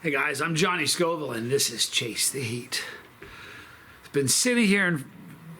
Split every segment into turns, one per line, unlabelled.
Hey guys, I'm Johnny Scoville and this is Chase the Heat. I've been sitting here in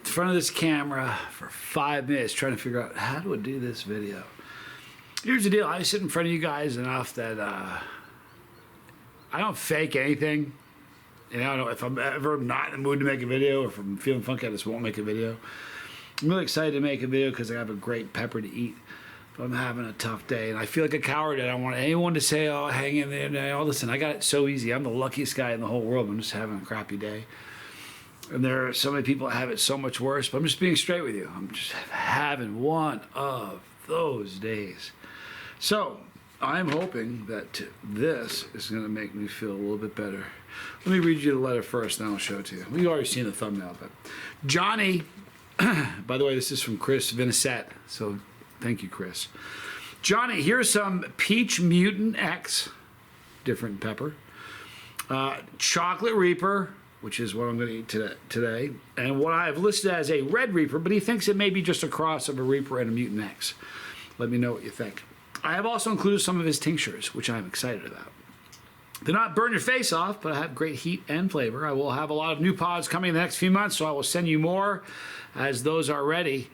front of this camera for 5 minutes trying to figure out how do I do this video. Here's the deal, I sit in front of you guys enough that I don't fake anything. You know, if I'm ever not in the mood to make a video or if I'm feeling funky, I just won't make a video. I'm really excited to make a video because I have a great pepper to eat. But I'm having a tough day, and I feel like a coward. I don't want anyone to say, oh, hang in there, and all this. And I got it so easy. I'm the luckiest guy in the whole world. I'm just having a crappy day. And there are so many people that have it so much worse, but I'm just being straight with you. I'm just having one of those days. So I'm hoping that this is going to make me feel a little bit better. Let me read you the letter first, then I'll show it to you. We've already seen the thumbnail, but Johnny, by the way, this is from Chris Vincent, so thank you, Chris. Johnny, here's some Peach Mutant X, different pepper, Chocolate Reaper, which is what I'm going to eat today, and what I have listed as a Red Reaper, but he thinks it may be just a cross of a Reaper and a Mutant X. Let me know what you think. I have also included some of his tinctures, which I'm excited about. They'll not burn your face off, but I have great heat and flavor. I will have a lot of new pods coming in the next few months, so I will send you more as those are ready.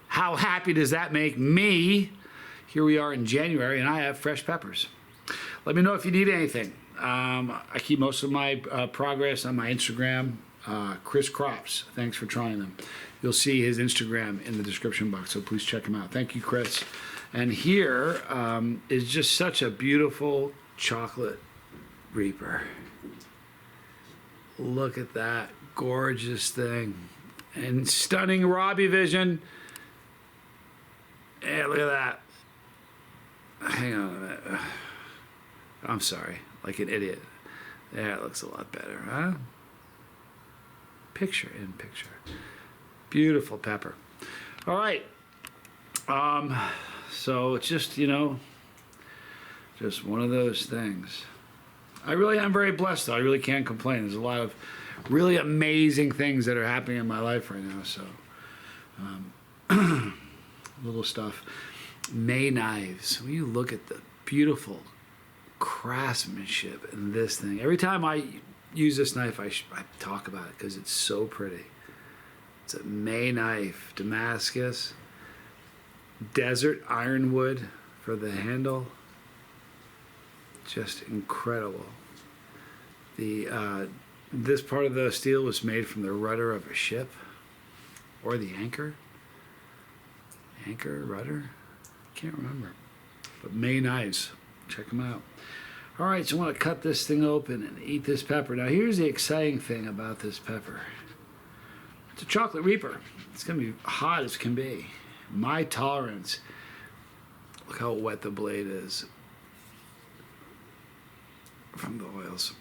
How happy does that make me? Here we are in January, and I have fresh peppers. Let me know if you need anything. I keep most of my progress on my Instagram, Chris Crops. Thanks for trying them. You'll see his Instagram in the description box, so please check him out. Thank you, Chris. And here is just such a beautiful chocolate Reaper. Look at that gorgeous thing. And stunning Robbie Vision. Yeah, look at that. Hang on a minute. I'm sorry, like an idiot. Yeah, it looks a lot better, huh? Picture in picture. Beautiful pepper. All right. So it's just, you know, just one of those things. I really am very blessed, though. I really can't complain. There's a lot of really amazing things that are happening in my life right now, so little stuff. May knives. When you look at the beautiful craftsmanship in this thing, every time I use this knife, I talk about it because it's so pretty. It's a May knife, Damascus, desert ironwood for the handle. Just incredible. This part of the steel was made from the rudder of a ship, or the anchor. Anchor, rudder, can't remember. But May knives, check them out. All right, so I want to cut this thing open and eat this pepper. Now here's the exciting thing about this pepper. It's a chocolate Reaper. It's gonna be hot as can be. My tolerance, look how wet the blade is from the oils.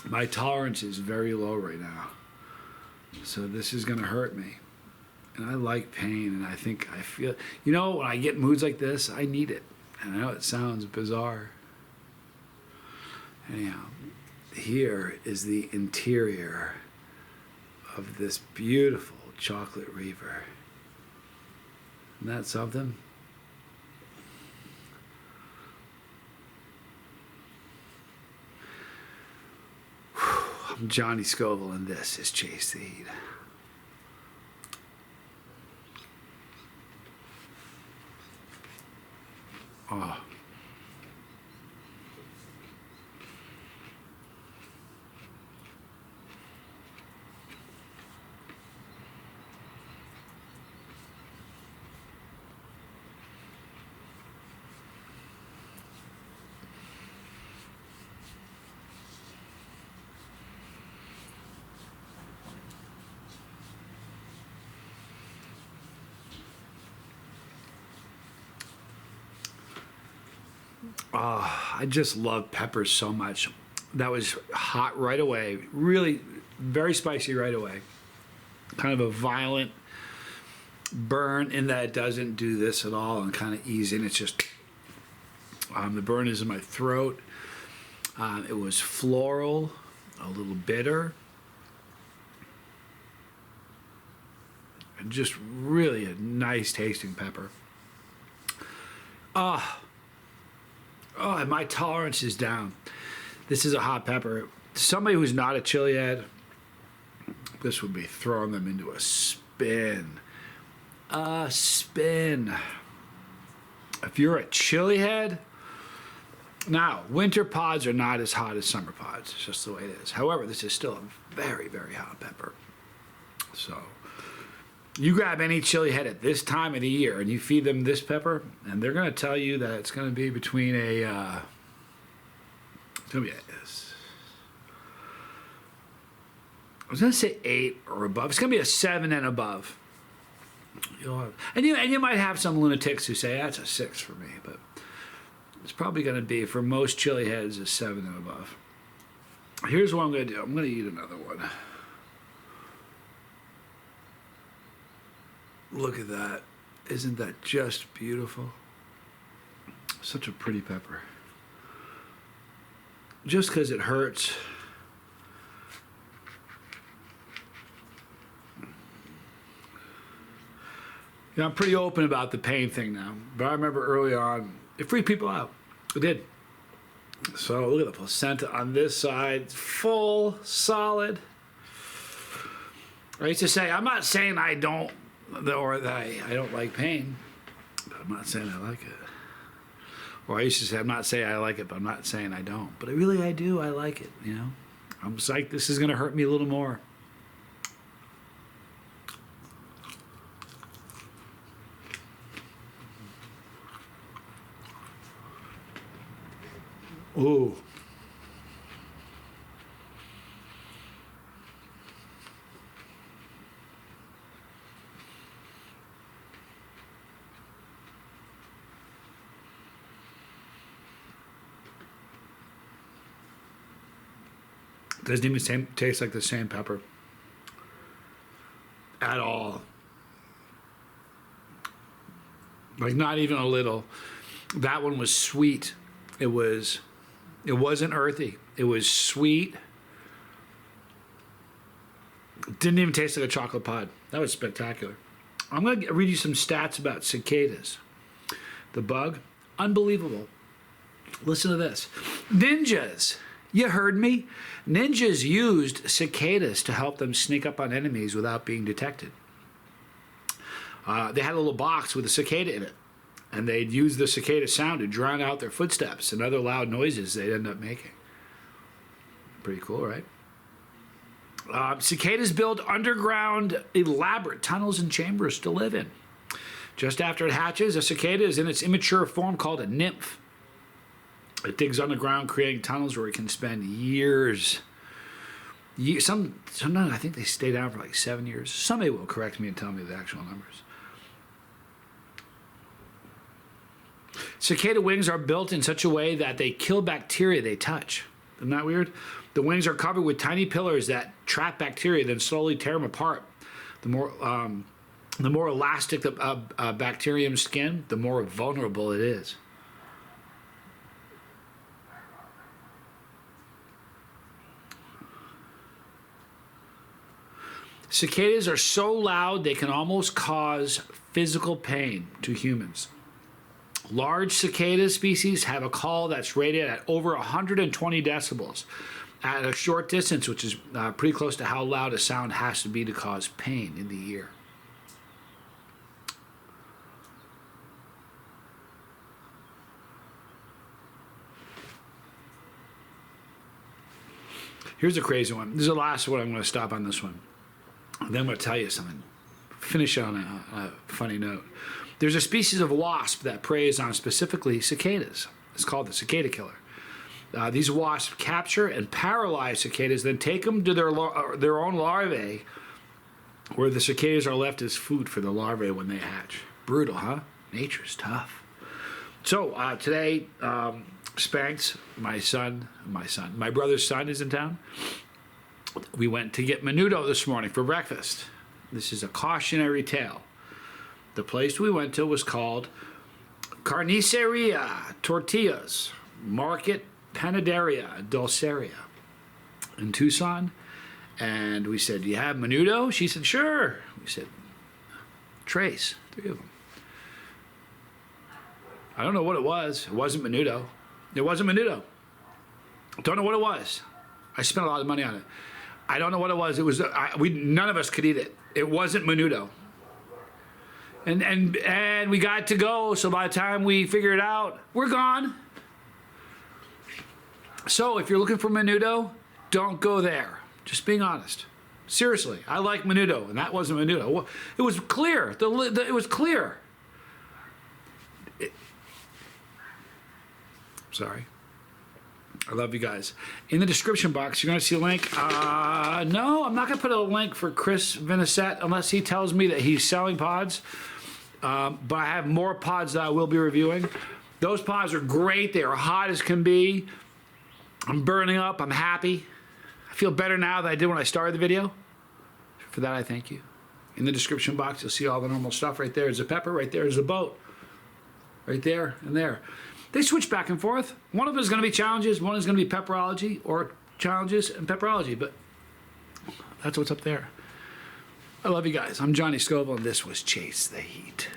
My tolerance is very low right now. So this is gonna hurt me. And I like pain, and I feel, you know, when I get moods like this, I need it. And I know it sounds bizarre. Anyhow, here is the interior of this beautiful chocolate Reaper. Isn't that something? I'm Johnny Scoville, and this is Chase the Heat. Oh. I just love peppers so much. That was hot right away. Really very spicy right away. Kind of a violent burn in that it doesn't do this at all and kind of easy. And it's just, the burn is in my throat. It was floral, a little bitter. And just really a nice tasting pepper. Oh, and my tolerance is down. This is a hot pepper. Somebody who's not a chili head, this would be throwing them into a spin. A spin. If you're a chili head, now, winter pods are not as hot as summer pods. It's just the way it is. However, this is still a very, very hot pepper. So, you grab any chili head at this time of the year and you feed them this pepper, and they're going to tell you that it's going to be between a, it's going to be I was going to say 8 or above. It's going to be a 7 and above. And you might have some lunatics who say, that's a 6 for me, but it's probably going to be, for most chili heads, a 7 and above. Here's what I'm going to do. I'm going to eat another one. Look at that. Isn't that just beautiful? Such a pretty pepper. Just because it hurts. You know, I'm pretty open about the pain thing now. But I remember early on, it freaked people out. It did. So look at the placenta on this side. Full, solid. I used to say, I'm not saying I don't, or that I don't like pain, but I'm not saying I like it. Or I used to say, I'm not saying I like it, but I'm not saying I don't. But I do. I like it, you know. I'm just like, this is going to hurt me a little more. Ooh. Doesn't even taste like the same pepper at all. Like, not even a little. That one was sweet. It wasn't earthy. It was sweet. It didn't even taste like a chocolate pod. That was spectacular. I'm going to read you some stats about cicadas. The bug, unbelievable. Listen to this. Ninjas. You heard me? Ninjas used cicadas to help them sneak up on enemies without being detected. They had a little box with a cicada in it. And they'd use the cicada sound to drown out their footsteps and other loud noises they'd end up making. Pretty cool, right? Cicadas build underground, elaborate tunnels and chambers to live in. Just after it hatches, a cicada is in its immature form called a nymph. It digs underground, creating tunnels where it can spend years. Sometimes I think they stay down for like 7 years. Somebody will correct me and tell me the actual numbers. Cicada wings are built in such a way that they kill bacteria they touch. Isn't that weird? The wings are covered with tiny pillars that trap bacteria, then slowly tear them apart. The more elastic the bacterium skin, the more vulnerable it is. Cicadas are so loud they can almost cause physical pain to humans. Large cicada species have a call that's rated at over 120 decibels at a short distance, which is pretty close to how loud a sound has to be to cause pain in the ear. Here's a crazy one. This is the last one. I'm going to stop on this one. Then I'm going to tell you something. Finish on a funny note. There's a species of wasp that preys on specifically cicadas. It's called the cicada killer. These wasps capture and paralyze cicadas, then take them to their own larvae, where the cicadas are left as food for the larvae when they hatch. Brutal, huh? Nature's tough. So today, Spanx, my brother's son is in town. We went to get menudo this morning for breakfast. This is a cautionary tale. The place we went to was called Carniceria Tortillas, Market Panaderia Dulceria in Tucson. And we said, do you have menudo? She said, sure. We said, trace, 3 of them. I don't know what it was. It wasn't menudo. It wasn't Menudo. Don't know what it was. I spent a lot of money on it. I don't know what it was. It was none of us could eat it. It wasn't Menudo. And we got to go. So by the time we figured it out, we're gone. So if you're looking for Menudo, don't go there. Just being honest. Seriously, I like Menudo, and that wasn't Menudo. It was clear. It was clear. Sorry. I love you guys. In the description box, you're going to see a link. No, I'm not going to put a link for Chris Vinisett unless he tells me that he's selling pods. But I have more pods that I will be reviewing. Those pods are great. They are hot as can be. I'm burning up. I'm happy. I feel better now than I did when I started the video. For that, I thank you. In the description box, you'll see all the normal stuff. Right there is a pepper. Right there is a boat. Right there and there. They switch back and forth. One of them is going to be challenges. One is going to be pepperology or challenges and pepperology. But that's what's up there. I love you guys. I'm Johnny Scoville, and this was Chase the Heat.